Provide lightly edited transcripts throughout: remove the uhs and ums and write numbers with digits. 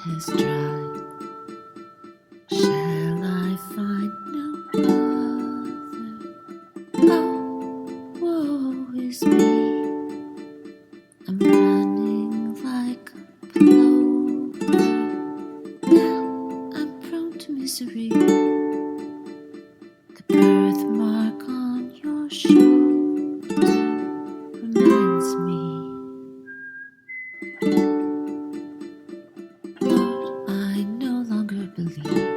has dried. Shall I find no other? Oh, woe is me. I'm running like a plover. Now I'm prone to misery. The birthmark on your shoulder reminds me. Lord, I no longer believe.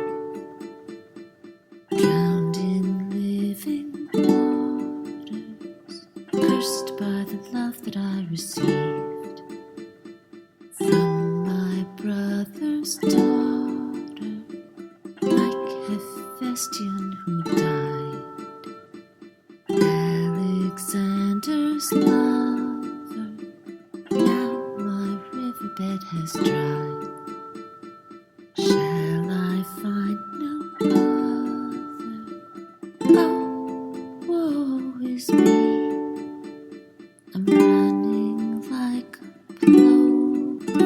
Drowned in living waters, cursed by the love that I received from my brother's daughter, like Hephaestion who died, Alexander's lover. Now my riverbed has dried. Shall I find no other? Oh, woe is me. I'm running like a plover.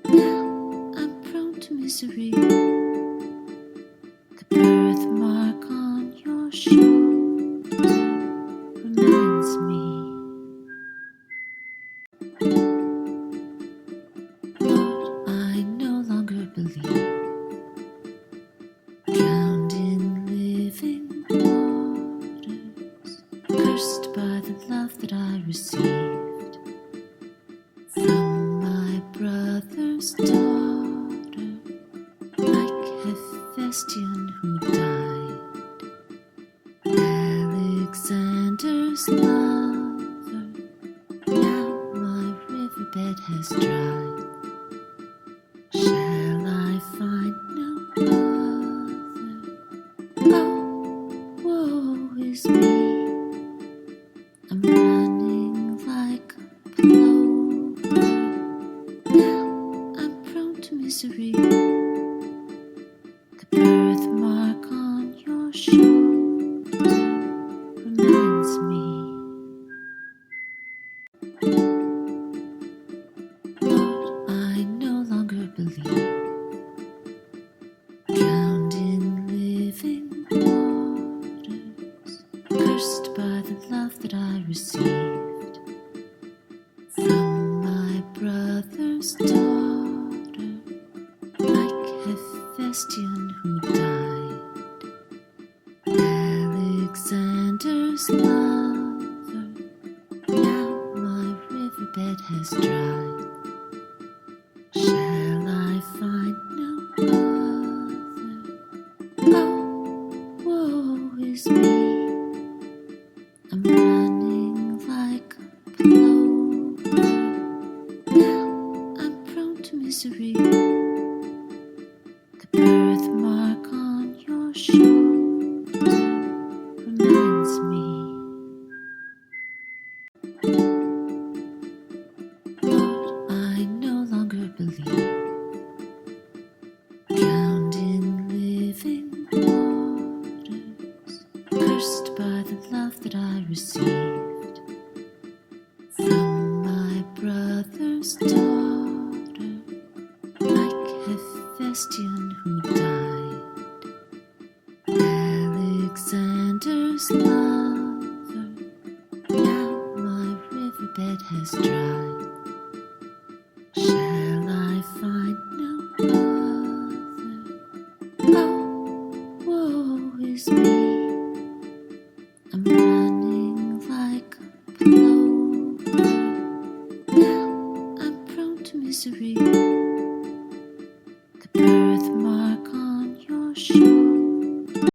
Now I'm prone to misery. The birthmark on your shoulder reminds me. Lord, I no longer believe. Drowned in living waters, cursed by the love that I received from my brother's daughter, like Hephaestion who died, Alexander's lover. Now my riverbed has dried. Shall I find no other? Oh, woe is me. I'm running like a plover. Now I'm prone to misery. The birthmark on your shoulder reminds me. Lord, I no longer believe. Drowned in living waters, cursed by the love that I received from my brother's daughter, like Hephaestion who died, Alexander's lover. Now my riverbed has dried. Shall I find no other? Oh, woe is me. I'm running like a plover. Now I'm prone to misery. The birthmark on your shoulder reminds me. Lord, I no longer believe. Drowned in living waters, cursed by the love that I received from my brother's daughter, like Hephaestion who died, Alexander's lover. Now my riverbed has dried. Shall I find no other? Oh, woe is me. I'm